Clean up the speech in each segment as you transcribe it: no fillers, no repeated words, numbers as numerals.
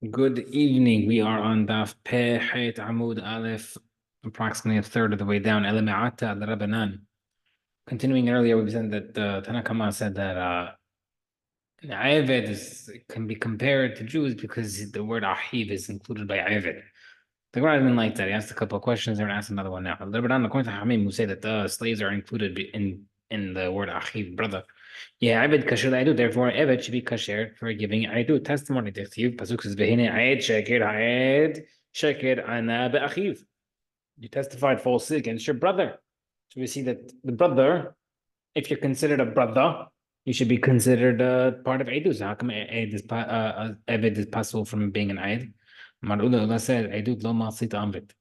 Good evening. We are on Daf Peh Het Amud Aleph, approximately a third of the way down. ELIYAHU al-Rabanan. Continuing earlier, we said that Tanakama said that Ayved can be compared to Jews because the word Ahiv is included by Ayved. The Gemara didn't like that. He asked a couple of questions. They're going to ask another one now. Al-Rabanan, according to Hamim, who say that the slaves are included in the word Ahiv, brother. Yeah, Abed kasher la'edut. Therefore, Abed should be kasher for giving edut testimony. Dichtiv pasuk says v'hine aed sheker ha'ed sheker ana be'achiv. You testified falsely against your brother. So we see that the brother, if you're considered a brother, you should be considered part of edut. So how come Abed is possible from being an aed? Mar'ula said edut lo masit amrit.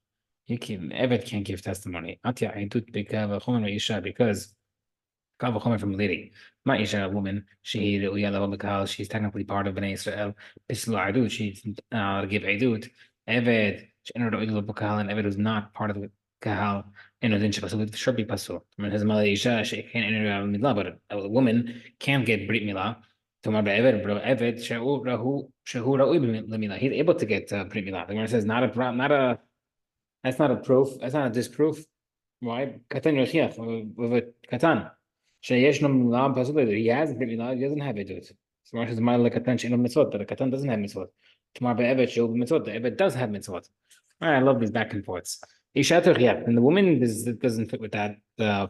Abed can't give testimony. Atya edut because Kama from a lady. Ma'isha, a woman, she's technically part of Bnei Israel. Pislu Adut, she's give Adut. Eved, she entered Oidul Bukal, and Eved was not part of the Kahal. And then she Pasul, it should be Pasul. When his mother Isha, she can't enter Milah, but a woman can't get Brit Milah. Tomar Eved, bro, Eved, Shehu Ra'u Milah. He's able to get Brit Milah. The one says, that's not a proof, that's not a disproof. Why? Katan Yochiach, with a Katan. Sheyesh milah pasuk. He has brit milah. He doesn't have edut. So Rashi says milah katan she'eno mitzvot. That the katan doesn't have mitzvot. Tomorrow be'evet she'll be mitzvot. The evet does have mitzvot. All right, I love these back and forths. Isha terchiyat. And the woman doesn't fit with that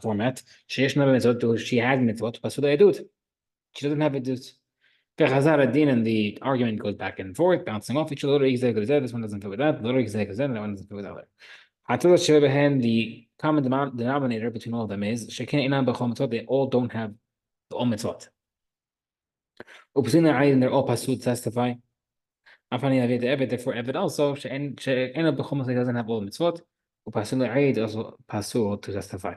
format. Sheyesh mitzvot. She has mitzvot. Pasuk edut. She doesn't have edut. V'chazar adin, and the argument goes back and forth, bouncing off each other. This one doesn't fit with that. That one doesn't fit with that. The common denominator between all of them is they all don't have the all mitzvot. And they're all pasul to testify. Therefore, Evid also doesn't have all mitzvot. Also pasul to testify.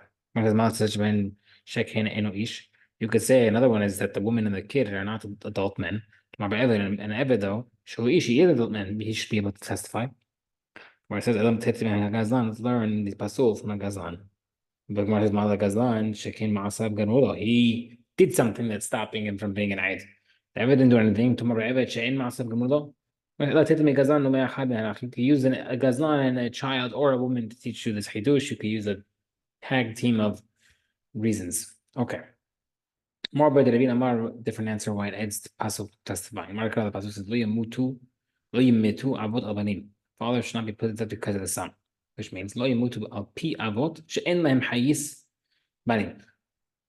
You could say another one is that the woman and the kid are not adult men. And Evid though, he is adult man, he should be able to testify. Where it says Adam Tetzim Gazlan, let's learn the pasul from a Gazlan. But Gemara says Mala Gazlan, Shekin Ma'asab Ganula. He did something that's stopping him from being an Eid. The Evid didn't do anything. Tomorrow Evid Shein Ma'asab Ganula. You could use a Gazlan and a child or a woman to teach you this Hidush. You could use a tag team of reasons. Okay. More by the Rabbi Amar, different answer why it adds to pasul testifying. Markar the pasul says Lo yamutu avot albanim. Father should not be put to death because of the son, which means lo yamutu al pi avot she'en lahem hayis banim.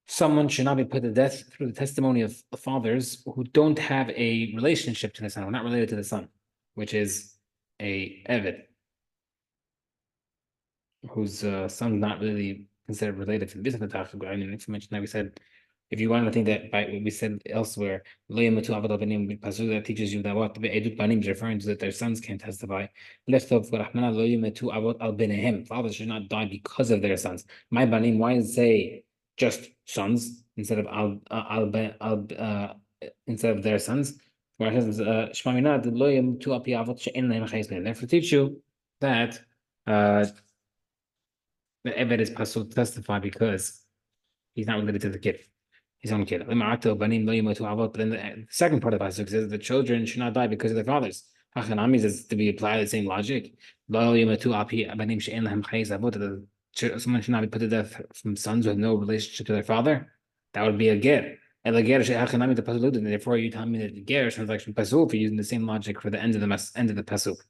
Someone should not be put to death through the testimony of fathers who don't have a relationship to the son, who are not related to the son, which is a Eved, whose son's not really considered related to the business of the information that we said. If you want to think that by what we said elsewhere, that teaches you that what Edut Banim is referring to, that their sons can't testify. Fathers should not die because of their sons. My Banim, why does it say just sons instead of instead of their sons? Where it says therefore teach you that the Eved is pasul to testify because he's not related to the kid. His own kid. But then the second part of the pasuk says the children should not die because of their fathers. Hachanami is to be applied the same logic. Someone should not be put to death from sons with no relationship to their father. That would be a ger. And therefore, you tell me that the ger sounds like pasul for using the same logic for the end of the pasuk.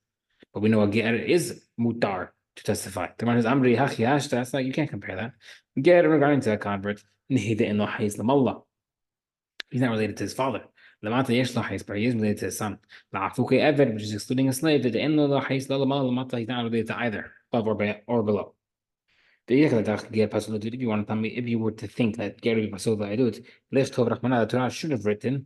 But we know a ger is mutar to testify. The one is amri hachi that's like you can't compare that. Ger regarding to a convert. He's not related to his father. But he is related to his son. Which is excluding a slave. He's not related to either, above or below. If you want to tell me, if you were to think that Gary Pasul Va'edut, the Torah should have written,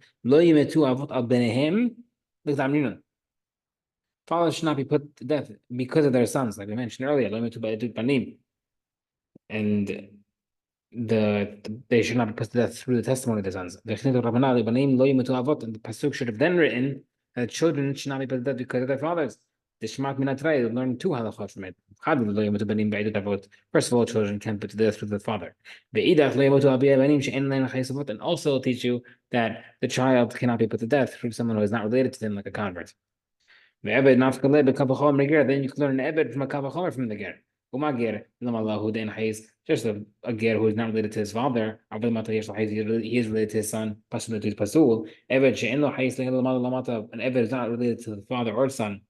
fathers should not be put to death because of their sons, like we mentioned earlier. And they should not be put to death through the testimony of the sons. And the pasuk should have then written that children should not be put to death because of their fathers. The Shmat Minatray learned two halachot from it. First of all, children can't put to death through the father. And also teach you that the child cannot be put to death through someone who is not related to them, like a convert. The Ebed not Kaleb Kabachomer Ger, then you can learn an Ebed from a Kabachomer from the Ger. Uma Ger, Lamallahu Den Hayes, just a Ger who is not related to his father, he is related to his son, Pasul to Pasul. Ebed She'enlo Hayes Lamata, an Ebed is not related to the father or son.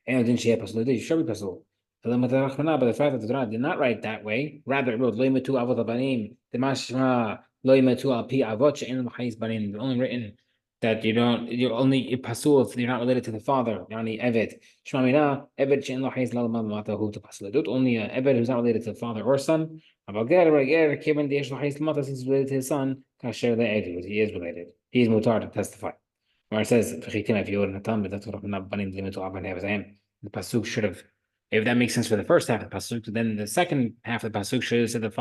And then she had Pasul, should be Pasul. But the fact that the Torah did not write that way, rather it wrote Loimatu Avot Abanim, the Mashma Loimatu Al Pi Avot She'enlo Hayes Banim, only written that you're only pasul if you're not related to the father. Yani Evet. Shmamina, Evet she'en lo hayz lal matahu to pasul. Only Evet who's not related to the father or son. Abager, Kevin the Yesh lo hayz mata, since he's related to his son, kasher le'edu, he is related. He is mutar to testify. Where it says, if you wouldn't have that's what I'm banim limit to aban havazayim. The pasuk should have, if that makes sense for the first half of the pasuk, then the second half of the pasuk should have said the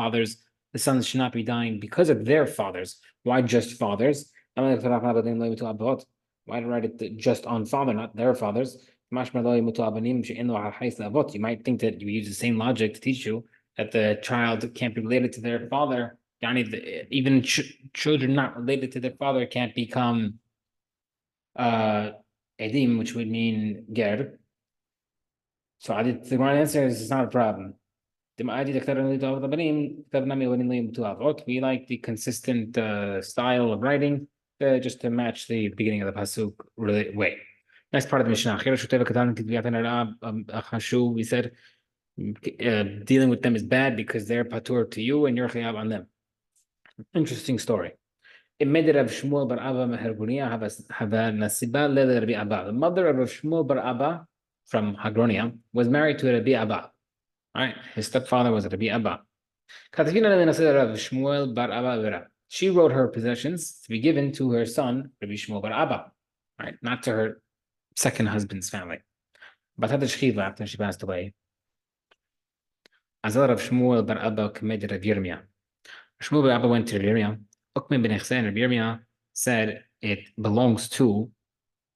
sons should not be dying because of their fathers. Why just fathers? Why did I write it just on father, not their fathers? You might think that you use the same logic to teach you that the child can't be related to their father. Even children not related to their father can't become edim, which would mean ger. So the right answer is it's not a problem. We like the consistent style of writing just to match the beginning of the pasuk really way. Next part of the Mishnah. We said dealing with them is bad because they're patur to you and you're chayab on them. Interesting story. The mother of Rav Shmuel bar Abba from Hagronia was married to Rabbi Abba. All right, his stepfather was Rabbi Abba. She wrote her possessions to be given to her son, Rabbi Shmuel bar Abba, right? Not to her second husband's family. But after she passed away, Azal Rav Shmuel bar Abba committed Rav Yirmiyah. Shmuel bar Abba went to Rav Yirmiyah. Ukme ben Echsen, Rav Yirmiyah said it belongs to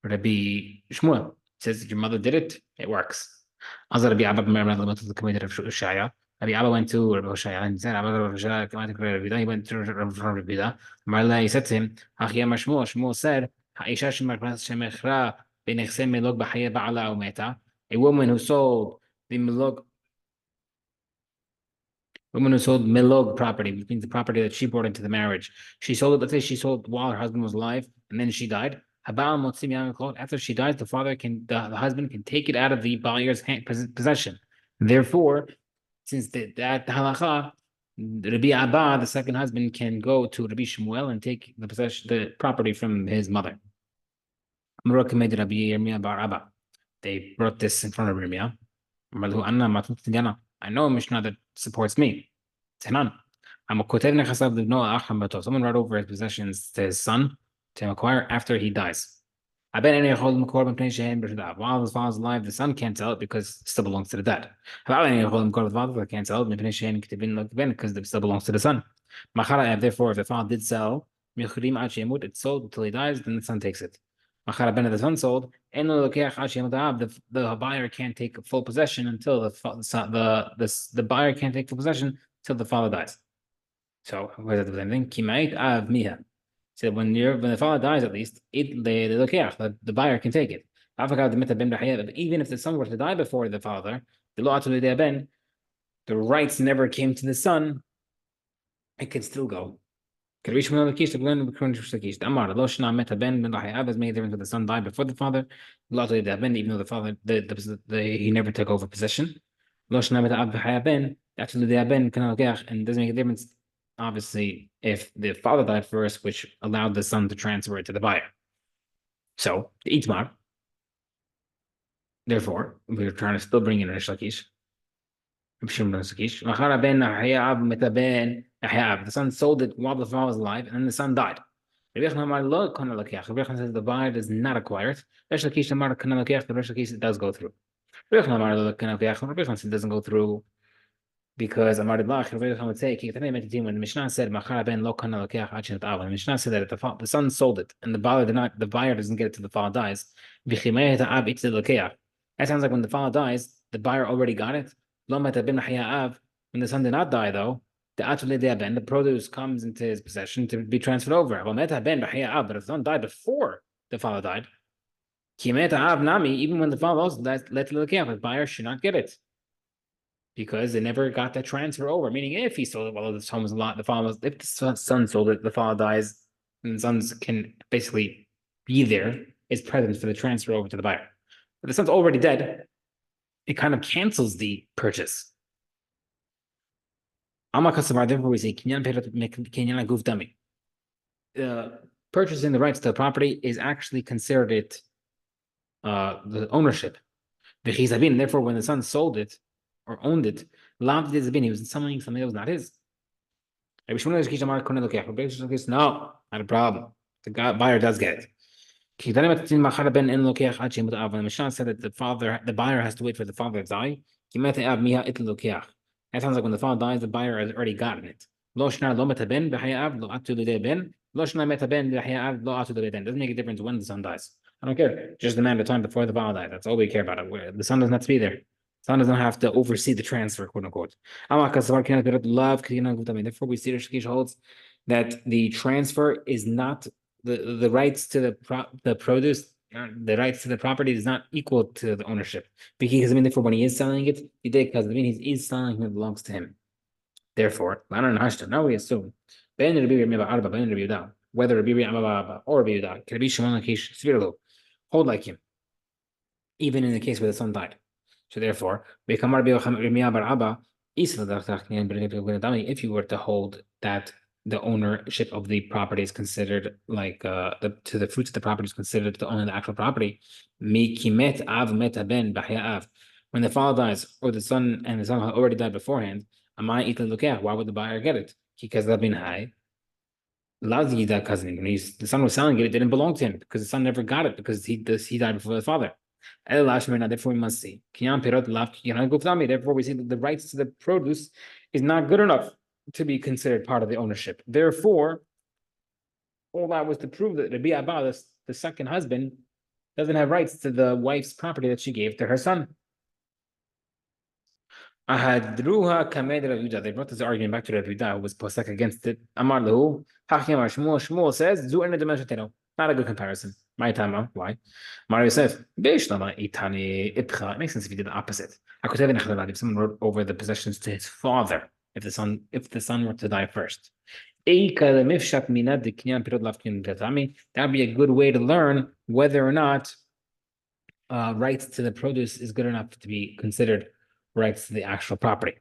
Rabbi Shmuel. Says your mother did it, it works. Azal Rabbi Abba committed Rav Shaya. Rabbi Abba went to Rabbi Hoshaya and said, he went to Rabbi Marla, he said to him, Shmuel said, a woman who sold the milog property, which means the property that she brought into the marriage. She sold it, let's say she sold while her husband was alive, and then she died. After she dies, the husband can take it out of the buyer's possession. Therefore, since that halacha, Rabbi Abba, the second husband, can go to Rabbi Shmuel and take the property from his mother. They brought this in front of Yirmiyah. I know a Mishnah that supports me. Someone wrote over his possessions to his son to acquire after he dies. While his father's alive, the son can't sell it because it still belongs to the dad. Can't sell it because it still belongs to the son. Therefore, if the father did sell, it's sold until he dies, then the son takes it. The son sold, the buyer can't take full possession until the buyer can't take full possession until the father dies. So what does that do? Anything? So when the father dies, at least the buyer can take it. Even if the son were to die before the father, the rights never came to the son, it can still go. Could reach another case to learn the current case. Amar Loshna Meta Ben Ben Lahayab made difference with the son died before the father. Even though the father he never took over possession. Loshna Meta Ab Ben actually the Ben and doesn't make a difference. Obviously, if the father died first, which allowed the son to transfer it to the buyer. So the Itmar. Therefore, we're trying to still bring in Rish Lakish. The son sold it while the father was alive, and then the son died. Says the buyer does not acquire it. The Rish Lakish does go through. It doesn't go through because Amar Bach would say when the Mishnah said the Mishnah said that if the son sold it and the buyer doesn't get it till the father dies. That sounds like when the father dies, the buyer already got it. When the son did not die, though, the produce comes into his possession to be transferred over. But if the son died before the father died, Even when the father also let the buyer should not get it because they never got that transfer over. Meaning, if he sold it while the home was a lot, if the son sold it, the father dies, and the sons can basically be there as present for the transfer over to the buyer. But the son's already dead. It kind of cancels the purchase. Therefore, we say purchasing the rights to the property is actually considered the ownership. Therefore, when the son sold it or owned it, he was selling something that was not his. No, not a problem. The buyer does get it. The Mishnah said that the buyer has to wait for the father to die. That sounds like when the father dies, the buyer has already gotten it. Doesn't make a difference when the son dies. I don't care. Just the amount of time before the father dies. That's all we care about. The son doesn't have to be there. The son doesn't have to oversee the transfer, quote unquote. Therefore, we see the Shkish holds that the transfer is not the rights to the produce, the rights to the property is not equal to the ownership. Because therefore, when he is selling it, he did because he is selling it belongs to him. Therefore, now we assume whether Rabbi Abba or Rabbi Yehuda can be Shimon Lakish hold like him, even in the case where the son died. So therefore, if you were to hold that the ownership of the property is considered like the fruits of the property is considered the owner of the actual property. When the father dies, or the son had already died beforehand, why would the buyer get it? Because they've been high. When the son was selling it, it didn't belong to him because the son never got it because he died before the father. Therefore, we must see. Therefore, we see that the rights to the produce is not good enough to be considered part of the ownership. Therefore, all that was to prove that Rabbi Abba, the second husband, doesn't have rights to the wife's property that she gave to her son. They brought this argument back to Rav Yehuda, who was posek against it. Amar lehu, Shmuel says, not a good comparison. My time, why? Mario says, it makes sense if you did the opposite. If someone wrote over the possessions to his father, if the son were to die first. That would be a good way to learn whether or not rights to the produce is good enough to be considered rights to the actual property.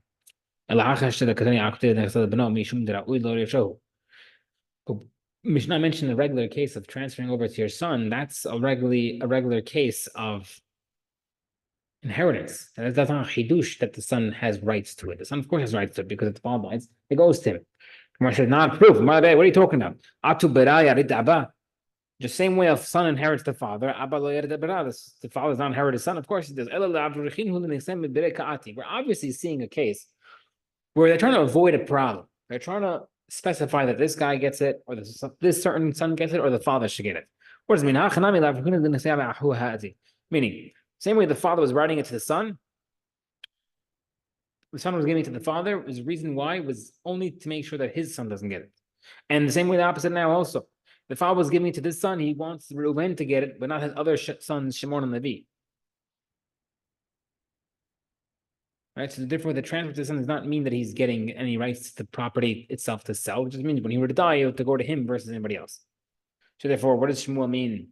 Mishnah mentioned the regular case of transferring over to your son. That's a regular case of inheritance. That's not chidush that the son has rights to it. The son, of course, has rights to it because it's father rights. It goes to him. Gemara said, not proof. What are you talking about? Atu beraya rid abba. The same way a son inherits the father, Abba lo yered abba. The father does not inherit his son. Of course, he does. We're obviously seeing a case where they're trying to avoid a problem. They're trying to specify that this guy gets it, or this certain son gets it, or the father should get it. What does it mean? Meaning, same way the father was writing it to the son was giving it to the father. The reason why was only to make sure that his son doesn't get it. And the same way the opposite now also. The father was giving it to this son. He wants Reuben to get it, but not his other sons, Shimon and Levi. Right, so the difference with the transfer to the son does not mean that he's getting any rights to the property itself to sell. It just means when he were to die, it would to go to him versus anybody else. So therefore, what does Shmuel mean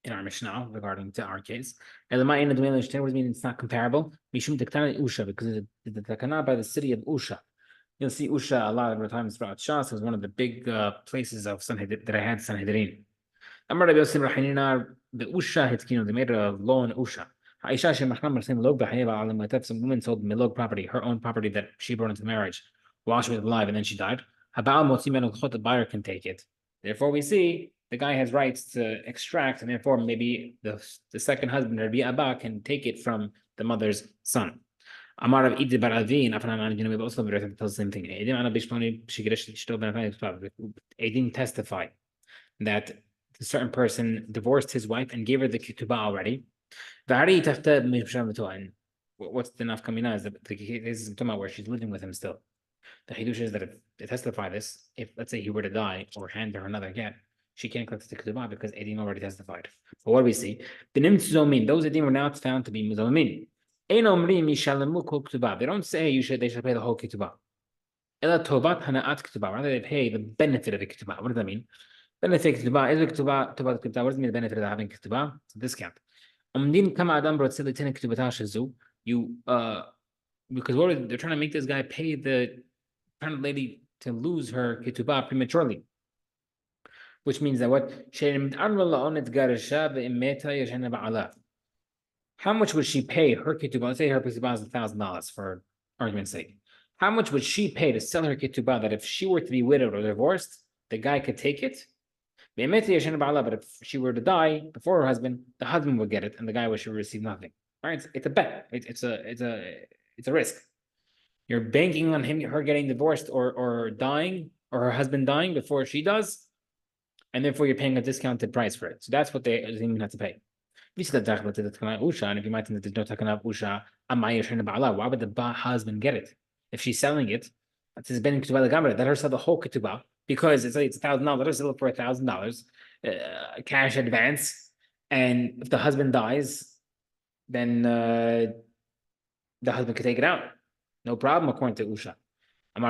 in our Mishnah regarding to our case? And what does it mean it's not comparable? Mishum Usha, because the Takana by the city of Usha. You'll see Usha a lot of the times throughout Shas. It was one of the big places of that I had Sanhedrin. Amar Rabbi Yosef Rahinina, the Usha Hitkino, they made a law in Usha. Some woman sold milog property, her own property that she brought into marriage while she was alive, and then she died. The buyer can take it. Therefore, we see the guy has rights to extract, and therefore maybe the second husband, Rabbi Abba, can take it from the mother's son. Amar of Idi Baravin, we also tells the same thing. Edin testify that a certain person divorced his wife and gave her the ketubah already. What's the nafkamina is that this is talking about where she's living with him still. The chidush is that if they testify this, if let's say he were to die or hand her another get, she can't collect the ketubah because edim already testified. But what do we see? The nim zomin, those edim were now found to be muzomin. They don't say they should pay the whole ketubah. Ela tovat hana'at ketubah. Rather, they pay the benefit of the ketubah. What does that mean? Benefit ketubah is ketubah. Tovat ketubah. What does it mean? The benefit of having ketubah? It's a discount. Kama adam shazu. You because they're trying to make this guy pay the pregnant lady to lose her ketubah prematurely, which means that what how much would she pay her ketubah? Let's say her ketubah is $1,000 for argument's sake. How much would she pay to sell her ketubah that if she were to be widowed or divorced, the guy could take it? But if she were to die before her husband, the husband would get it, and the guy should receive nothing. All right, it's a bet. It's a risk. You're banking on her getting divorced or dying, or her husband dying before she does, and therefore you're paying a discounted price for it. So that's what they even have to pay. And if you might think that there's no takana usha, why would the husband get it? If she's selling it, let her sell the whole ketubah because it's $1,000. Let her sell it for $1,000 cash advance. And if the husband dies, then the husband could take it out. No problem, according to Usha. No,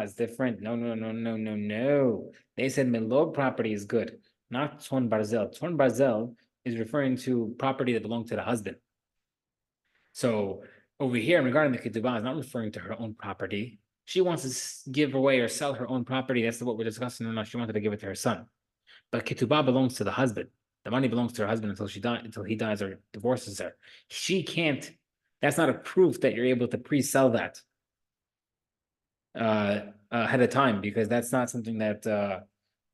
it's different. No. They said Milog property is good, not Tzon Barzel. Tzon Barzel is referring to property that belonged to the husband. So over here, regarding the ketubah, is not referring to her own property. She wants to give away or sell her own property. That's what we're discussing. No, she wanted to give it to her son. But ketubah belongs to the husband. The money belongs to her husband until he dies or divorces her. She can't. That's not a proof that you're able to pre-sell that ahead of time, because that's not something that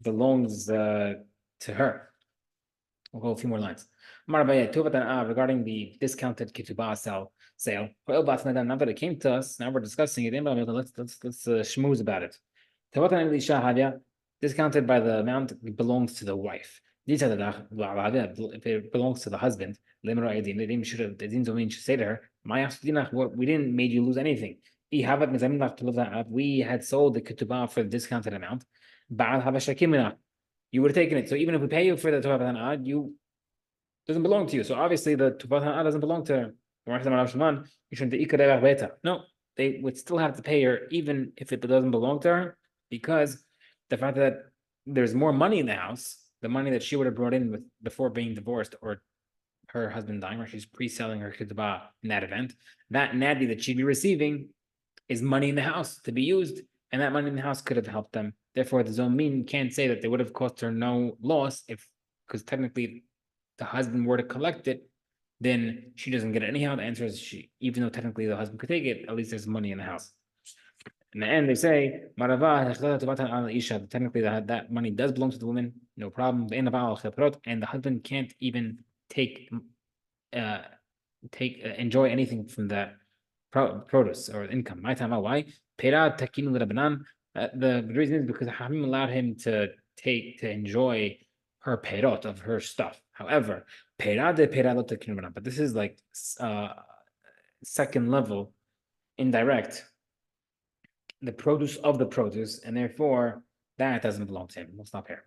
belongs to her. We'll go a few more lines. Regarding the discounted ketubah sale. Now that it came to us, now we're discussing it. Let's schmooze about it. Discounted by the amount it belongs to the wife. If it belongs to the husband, should say to her, we didn't make you lose anything. We had sold the ketubah for the discounted amount. You would have taken it. So even if we pay you for the tuvat you doesn't belong to you. So obviously the tuvat doesn't belong to her. No, they would still have to pay her even if it doesn't belong to her, because the fact that there's more money in the house, the money that she would have brought in before being divorced or her husband dying, or she's pre-selling her ketubah in that event, that nadi that she'd be receiving is money in the house to be used, and that money in the house could have helped them. Therefore, the zomin can't say that they would have cost her no loss because technically the husband were to collect it, then she doesn't get it anyhow. The answer is even though technically the husband could take it, at least there's money in the house. In the end, they say, technically that money does belong to the woman, no problem. And the husband can't even enjoy anything from that produce or income. Why? The reason is because Hamim allowed him to enjoy her perot of her stuff. However, but this is like second level, indirect, the produce of the produce, and therefore that doesn't belong to him. We'll stop here.